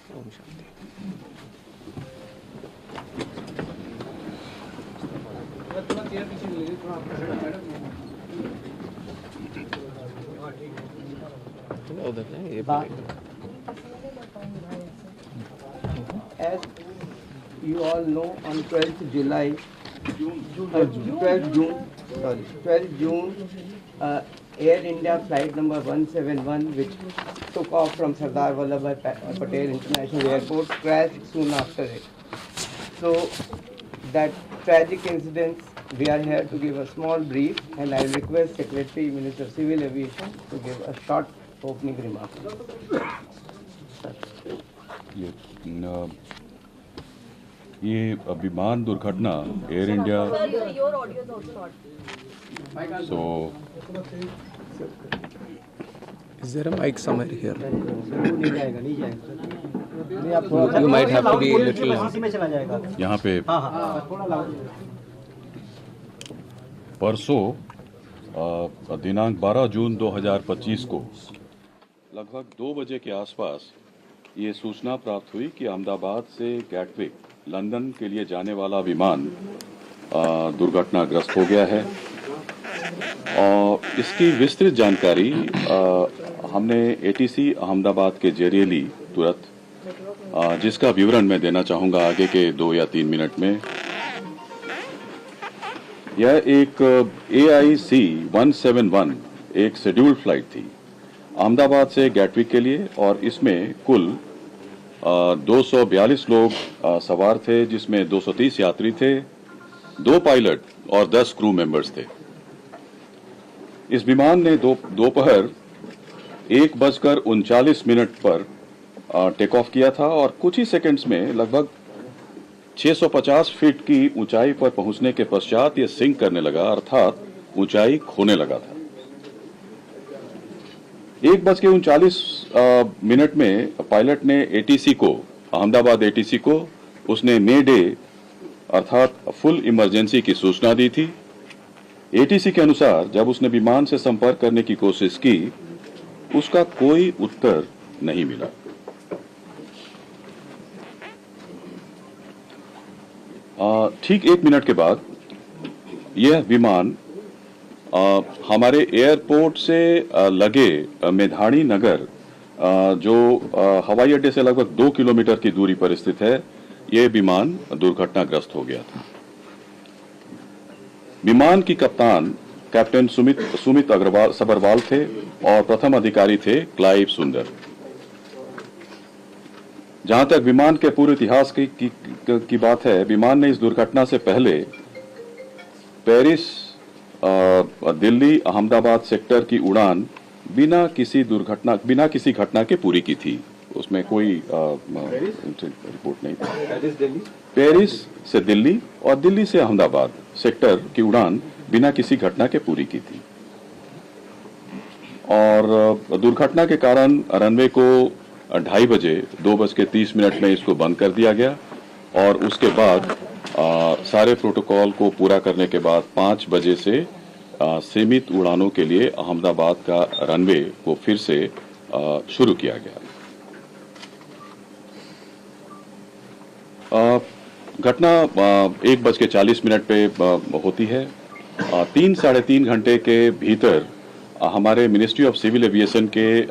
ओम शांति। उधर नहीं, ये as you all know, on 12th July, 12th June, Air India flight number 171, which took off from Sardar Vallabhbhai Patel International Airport, crashed soon after it. So, that tragic incident, we are here to give a small brief, and I will request Secretary Minister Civil Aviation to give a short opening remark. ये विमान दुर्घटना air India so Is there a mic somewhere here? You might have to be a little. यहाँ पे परसों दिनांक 12 जून 2025 को लगभग 2 बजे के आसपास ये सूचना प्राप्त हुई कि अहमदाबाद से गैटविक लंदन के लिए जाने वाला विमान दुर्घटनाग्रस्त हो गया है। और इसकी विस्तृत जानकारी हमने एटीसी अहमदाबाद के जरिए ली तुरंत, जिसका विवरण मैं देना चाहूँगा आगे के 2 या 3 मिनट में। यह एक AIC 171 एक शेड्यूल्ड फ्लाइट थी अहमदाबाद से गैटविक के लिए, और इसमें कुल 242 लोग सवार थे, जिसमें 230 यात्री थे, 2 पायलट और 10 क्रू मेंबर्स थे। इस विमान ने दोपहर 1:39 पर टेक ऑफ किया था और कुछ ही सेकंड्स में लगभग 650 फीट की ऊंचाई पर पहुंचने के पश्चात यह सिंक करने लगा, अर्थात ऊंचाई खोने लगा था। 1:39 में पायलट ने एटीसी को, अहमदाबाद एटीसी को, उसने मे डे अर्थात फुल इमरजेंसी की सूचना दी थी। एटीसी के अनुसार जब उसने विमान से संपर्क करने की कोशिश की, उसका कोई उत्तर नहीं मिला। ठीक 1 मिनट के बाद यह विमान हमारे एयरपोर्ट से लगे मेधाणी नगर, जो हवाई अड्डे से लगभग 2 किलोमीटर की दूरी पर स्थित है, यह विमान दुर्घटनाग्रस्त हो गया था। विमान की कप्तान कैप्टन सुमित अग्रवाल सबरवाल थे और प्रथम अधिकारी थे क्लाइव सुंदर। जहां तक विमान के पूरे इतिहास की बात है, विमान ने इस दुर्घटना से पहले पेरिस दिल्ली अहमदाबाद सेक्टर की उड़ान बिना किसी घटना के पूरी की थी। उसमें कोई रिपोर्ट नहीं थी। पेरिस से दिल्ली और दिल्ली से अहमदाबाद सेक्टर की उड़ान बिना किसी घटना के पूरी की थी। और दुर्घटना के कारण रनवे को 2:30 बजे 2:30 में इसको बंद कर दिया गया, और उसके बाद सारे प्रोटोकॉल को पूरा करने के बाद 5 बजे से सीमित उड़ानों के लिए अहमदाबाद का रनवे को फिर से शुरू किया गया। घटना 1:40 पे होती है। 3-3.5 घंटे के भीतर हमारे मिनिस्ट्री ऑफ सिविल एविएशन के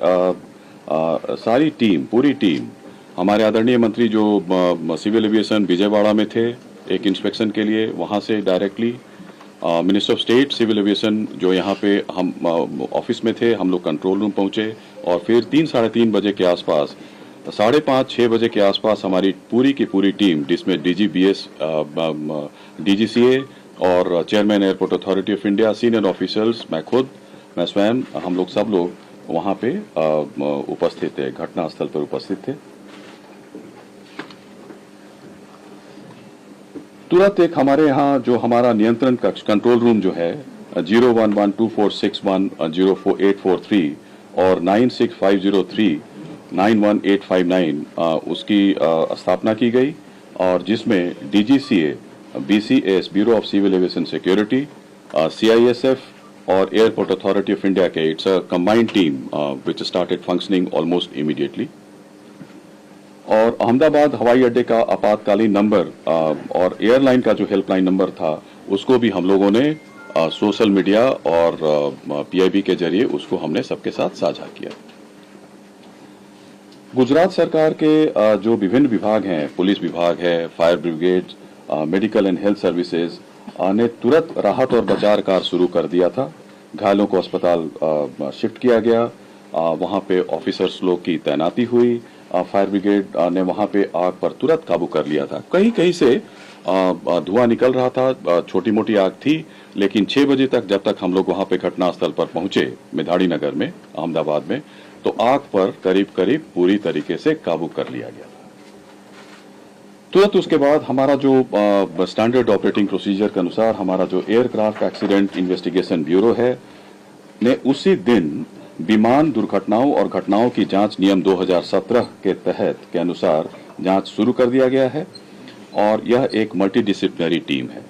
सारी टीम, पूरी टीम, हमारे आदरणीय मंत्री जो सिविल एविएशन विजयवाड़ा में थे एक इंस्पेक्शन के लिए, वहां से directly minister of state civil aviation जो यहाँ पे हम ऑफिस में थे, हम लोग कंट्रोल रूम पहुंचे, और फिर 3-3.5 बजे के आसपास 5:30-6 बजे के आसपास हमारी पूरी की पूरी टीम, जिसमें DGBS, DGCA और chairman airport authority of India, senior officers, मैं स्वयं, हम लोग सब लोग वहाँ पे उपस्थित थे, घटनास्थल पर उपस्थित थे। तुरंत एक हमारे यहाँ जो हमारा नियंत्रण कक्ष कंट्रोल रूम जो है 011246104843 और 9650391859 उसकी स्थापना की गई और जिसमें DGCA, BCS bureau of civil aviation security, CISF और एयरपोर्ट अथॉरिटी ऑफ इंडिया के it's a combined team which started functioning almost immediately. और अहमदाबाद हवाई अड्डे का आपातकालीन नंबर और एयरलाइन का जो हेल्पलाइन नंबर था उसको भी हम लोगों ने सोशल मीडिया और PIB के जरिए उसको हमने सबके साथ साझा किया। गुजरात सरकार के जो विभिन्न विभाग हैं, पुलिस विभाग है, fire brigade, medical and health services ने तुरंत राहत और बचाव कार्य शुरू कर दिया था। घायलों को अस्पताल शिफ्ट किया गया, वहां पे ऑफिसर्स लोग की तैनाती हुई, फायर ब्रिगेड ने वहां पे आग पर तुरंत काबू कर लिया था। कहीं कहीं से धुआं निकल रहा था, छोटी मोटी आग थी, लेकिन 6 बजे तक जब तक हम लोग वहां पे घटनास्थल पर पहुंचे मेधाड़ी नगर में अहमदाबाद में, तो आग पर करीब करीब पूरी तरीके से काबू कर लिया गया था। तुरंत उसके बाद हमारा जो स्टैंडर्ड ऑपरेटिंग प्रोसीजर के अनुसार हमारा जो एयरक्राफ्ट एक्सीडेंट इन्वेस्टिगेशन ब्यूरो है ने उसी दिन विमान दुर्घटनाओं और घटनाओं की जांच नियम 2017 के तहत के अनुसार जांच शुरू कर दिया गया है और यह एक मल्टीडिसिप्लिनरी टीम है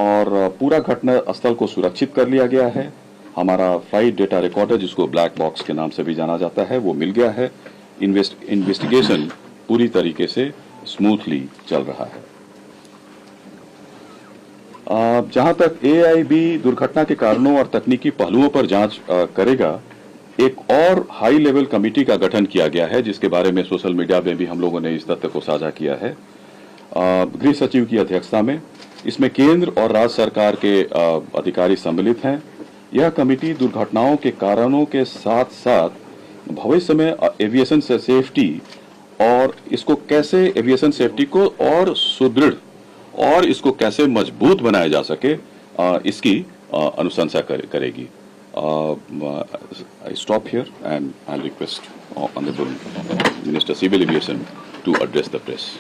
और पूरा घटना स्थल को सुरक्षित कर लिया गया है। हमारा फ्लाइट डेटा रिकॉर्डर जिसको ब्लैक बॉक्स के नाम से भी जाना जाता है वो मिल गया है। इन्वेस्टिगेशन पूरी तरीके से स्मूथली चल रहा है। जहां तक AIB दुर्घटना के कारणों और तकनीकी पहलुओं पर जांच करेगा, एक और हाई लेवल कमेटी का गठन किया गया है जिसके बारे में सोशल मीडिया में भी हम लोगों ने इस तथ्य को साझा किया है। गृह सचिव की अध्यक्षता में इसमें केंद्र और राज्य सरकार के अधिकारी सम्मिलित हैं। यह कमेटी दुर्घटनाओं के कारणों के साथ साथ भविष्य में एविएशन सेफ्टी और इसको कैसे एविएशन सेफ्टी को और सुदृढ़ और इसको कैसे मजबूत बनाया जा सके इसकी अनुशंसा करेगी। I stop here and I'll request Honorable Minister Civil Aviation to address the press.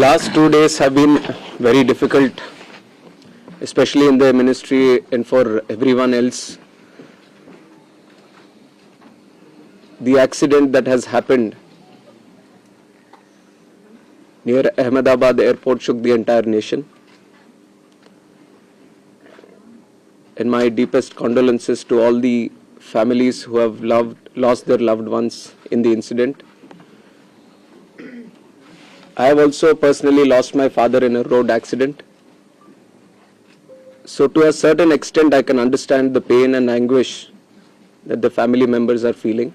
Last 2 days have been very difficult, especially in the ministry and for everyone else. The accident that has happened near Ahmedabad airport shook the entire nation. And my deepest condolences to all the families who have lost their loved ones in the incident. I have also personally lost my father in a road accident. So to a certain extent, I can understand the pain and anguish that the family members are feeling.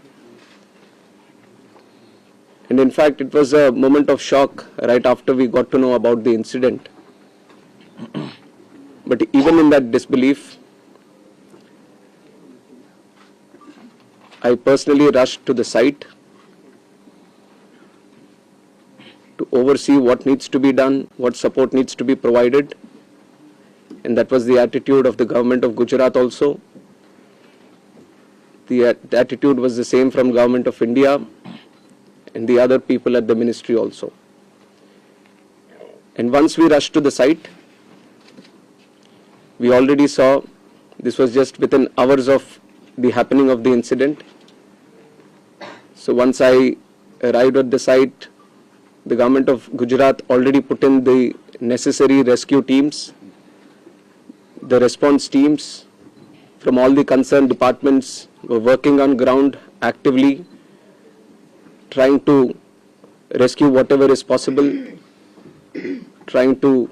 And in fact, it was a moment of shock right after we got to know about the incident. But even in that disbelief, I personally rushed to the site to oversee what needs to be done, what support needs to be provided. And that was the attitude of the government of Gujarat also. The attitude was the same from government of India and the other people at the ministry also. And once we rushed to the site, we already saw, this was just within hours of the happening of the incident. So once I arrived at the site, the government of Gujarat already put in the necessary rescue teams. The response teams from all the concerned departments were working on ground actively, trying to rescue whatever is possible, trying to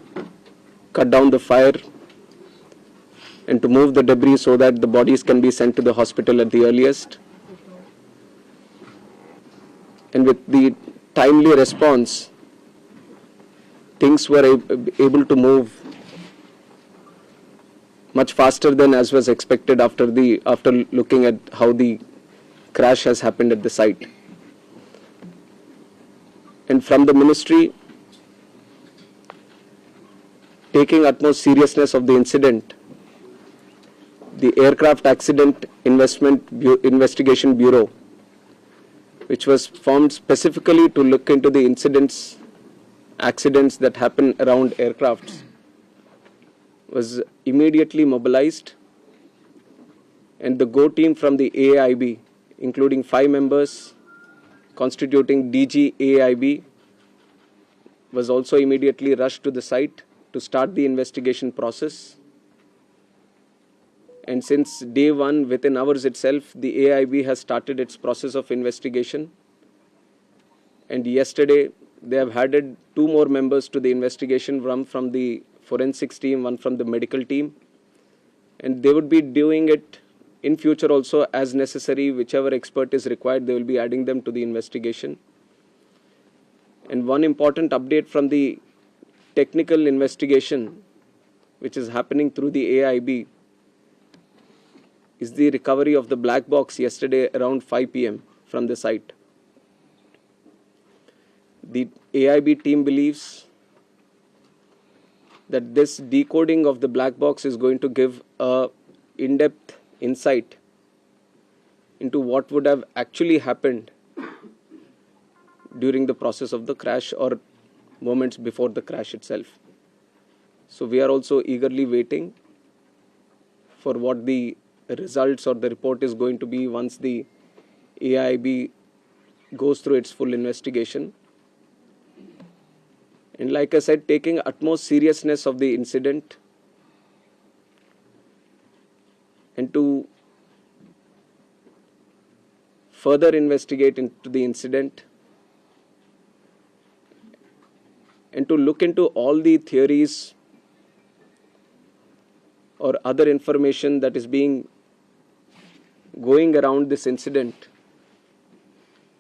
cut down the fire and to move the debris so that the bodies can be sent to the hospital at the earliest. And with the timely response, things were able to move much faster than as was expected after looking at how the crash has happened at the site. And from the ministry, taking utmost seriousness of the incident, the Aircraft Accident Investigation Bureau which was formed specifically to look into the accidents that happen around aircrafts, was immediately mobilized, and the GO team from the AIB, including 5 members constituting DG AIB, was also immediately rushed to the site to start the investigation process. And since day one, within hours itself, the AIB has started its process of investigation. And yesterday, they have added 2 more members to the investigation, one from the forensics team, one from the medical team. And they would be doing it in future also as necessary. Whichever expert is required, they will be adding them to the investigation. And one important update from the technical investigation, which is happening through the AIB, is the recovery of the black box yesterday around 5 p.m. from the site. The AIB team believes that this decoding of the black box is going to give a in-depth insight into what would have actually happened during the process of the crash or moments before the crash itself. So we are also eagerly waiting for what the results or the report is going to be once the AIB goes through its full investigation. And like I said, taking utmost seriousness of the incident and to further investigate into the incident and to look into all the theories or other information that is going around this incident,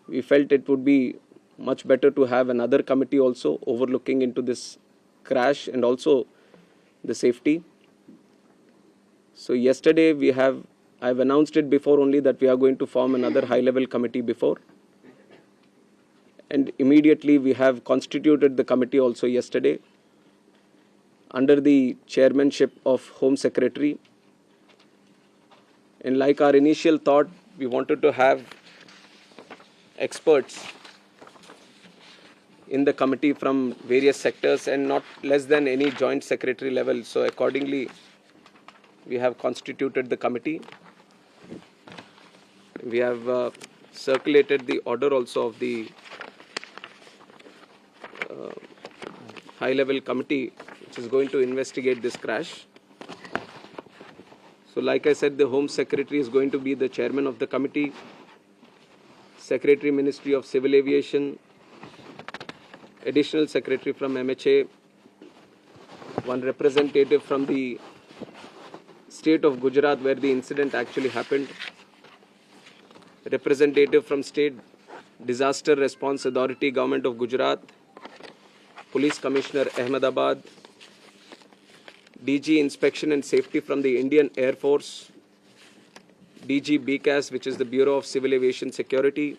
we felt it would be much better to have another committee also overlooking into this crash and also the safety. So yesterday I've announced it before only that we are going to form another high-level committee before. And immediately we have constituted the committee also yesterday under the chairmanship of Home Secretary. And like our initial thought, we wanted to have experts in the committee from various sectors and not less than any joint secretary level. So accordingly, we have constituted the committee. We have circulated the order also of the high-level committee which is going to investigate this crash. So like I said, the Home Secretary is going to be the chairman of the committee, Secretary Ministry of Civil Aviation, Additional Secretary from MHA, one representative from the state of Gujarat where the incident actually happened, representative from State Disaster Response Authority, Government of Gujarat, Police Commissioner Ahmedabad, DG Inspection and Safety from the Indian Air Force, DG BCAS, which is the Bureau of Civil Aviation Security,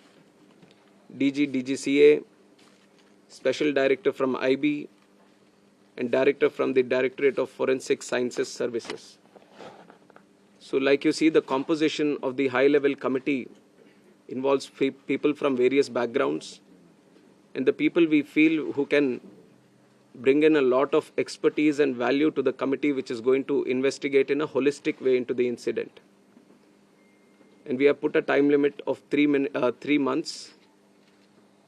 DG DGCA, Special Director from IB, and Director from the Directorate of Forensic Sciences Services. So like you see, the composition of the high-level committee involves people from various backgrounds, and the people we feel who can bring in a lot of expertise and value to the committee which is going to investigate in a holistic way into the incident. And we have put a time limit of 3 months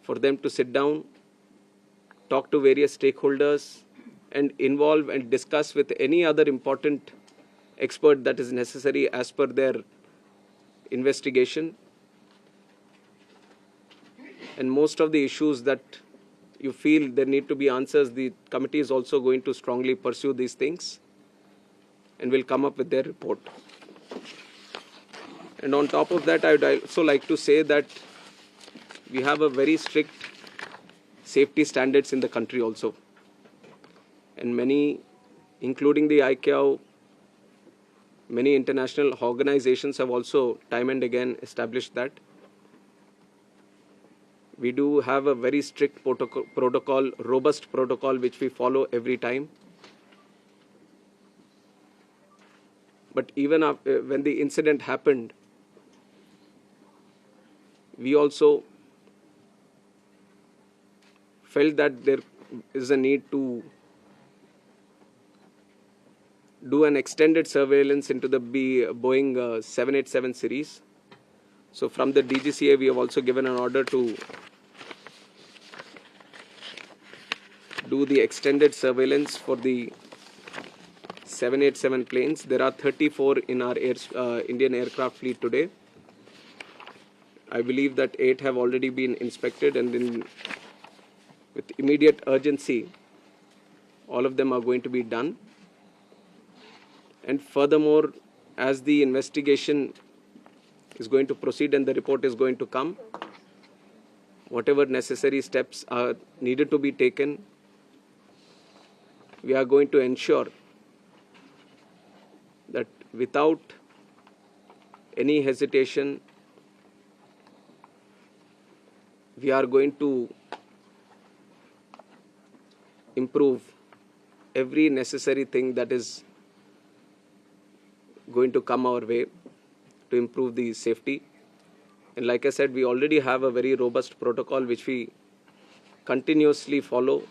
for them to sit down, talk to various stakeholders, and involve and discuss with any other important expert that is necessary as per their investigation. And most of the issues that you feel there need to be answers, the committee is also going to strongly pursue these things and will come up with their report. And on top of that, I would also like to say that we have a very strict safety standards in the country also. And many, including the ICAO, many international organizations have also time and again established that. We do have a very strict protocol, robust protocol, which we follow every time. But even after, when the incident happened, we also felt that there is a need to do an extended surveillance into the Boeing 787 series. So from the DGCA, we have also given an order to do the extended surveillance for the 787 planes. There are 34 in our Indian aircraft fleet today. I believe that 8 have already been inspected, and then with immediate urgency, all of them are going to be done. And furthermore, as the investigation is going to proceed and the report is going to come, whatever necessary steps are needed to be taken, we are going to ensure that without any hesitation, we are going to improve every necessary thing that is going to come our way to improve the safety. And like I said, we already have a very robust protocol which we continuously follow.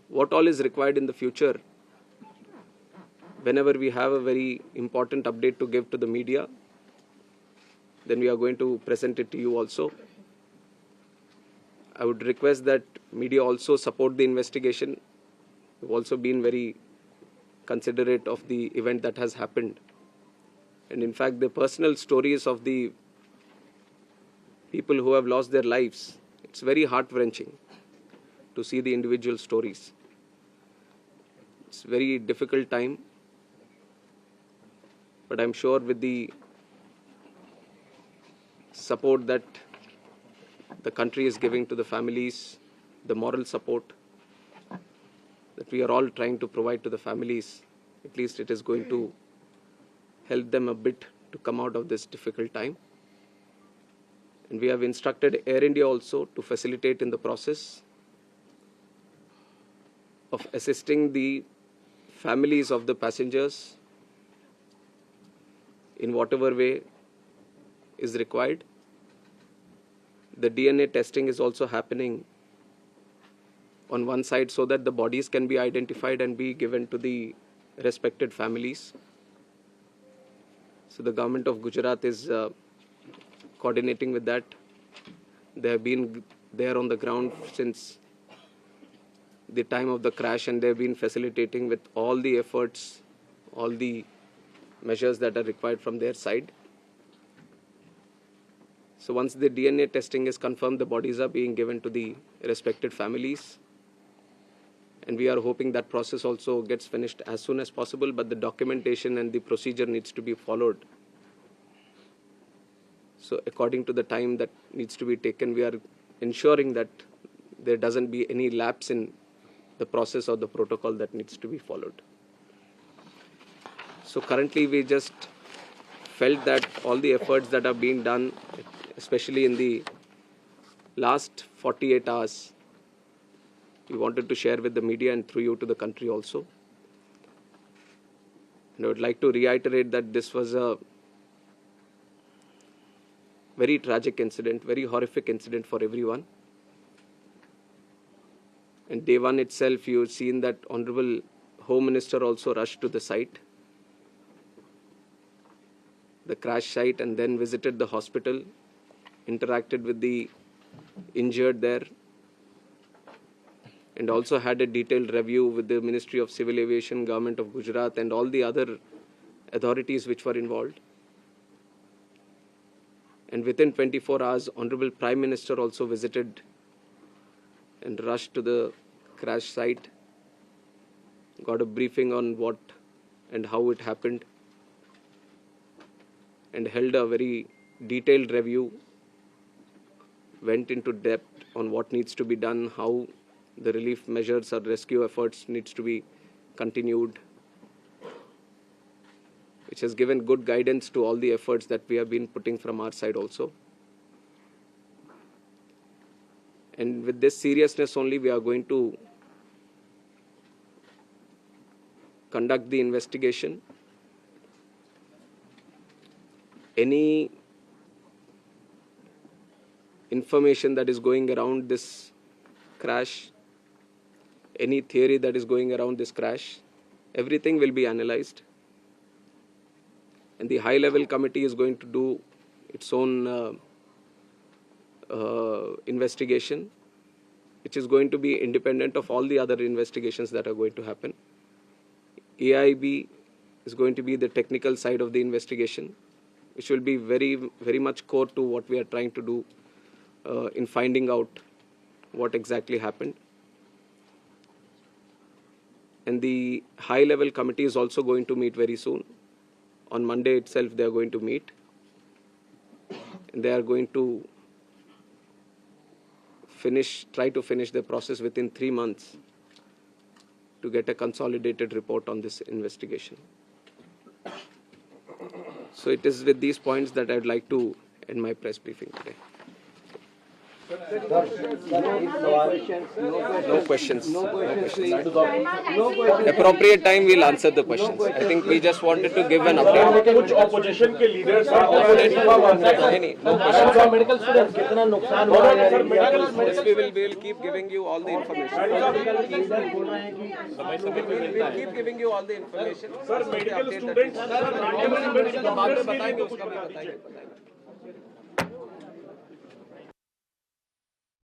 What all is required in the future, whenever we have a very important update to give to the media, then we are going to present it to you also. I would request that media also support the investigation. We've also been very considerate of the event that has happened. And in fact, the personal stories of the people who have lost their lives, it's very heart-wrenching to see the individual stories. It's a very difficult time, but I'm sure with the support that the country is giving to the families, the moral support that we are all trying to provide to the families, at least it is going to help them a bit to come out of this difficult time. And we have instructed Air India also to facilitate in the process of assisting the families of the passengers in whatever way is required. The DNA testing is also happening on one side so that the bodies can be identified and be given to the respected families. So the government of Gujarat is coordinating with that. They have been there on the ground since the time of the crash, and they have been facilitating with all the efforts, all the measures that are required from their side. So once the DNA testing is confirmed, the bodies are being given to the respected families. And we are hoping that process also gets finished as soon as possible, but the documentation and the procedure needs to be followed. So according to the time that needs to be taken, we are ensuring that there doesn't be any lapse in the process or the protocol that needs to be followed. So currently we just felt that all the efforts that are being done, especially in the last 48 hours, we wanted to share with the media and through you to the country also. And I would like to reiterate that this was a very tragic incident, very horrific incident for everyone. And day one itself, you've seen that Honorable Home Minister also rushed to the site, the crash site, and then visited the hospital, interacted with the injured there, and also had a detailed review with the Ministry of Civil Aviation, Government of Gujarat, and all the other authorities which were involved. And within 24 hours, Honorable Prime Minister also visited and rushed to the crash site, got a briefing on what and how it happened, and held a very detailed review, went into depth on what needs to be done, how the relief measures or rescue efforts needs to be continued, which has given good guidance to all the efforts that we have been putting from our side also. And with this seriousness only, we are going to conduct the investigation. Any information that is going around this crash, any theory that is going around this crash, everything will be analyzed. And the high-level committee is going to do its own investigation, which is going to be independent of all the other investigations that are going to happen. AIB is going to be the technical side of the investigation, which will be very, very much core to what we are trying to do in finding out what exactly happened. And the high-level committee is also going to meet very soon. On Monday itself, they are going to meet. And they are going to try to finish the process within 3 months to get a consolidated report on this investigation. So it is with these points that I would like to end my press briefing today. No questions. Appropriate time we'll answer the questions. I think we just wanted to give an update. कुछ opposition के leaders No questions. Medical students कितना नुकसान हुआ है Yes, we will keep giving you all the information. We'll keep giving you all the information. Sir medical students बाद में बताएंगे, उसका भी बताएंगे.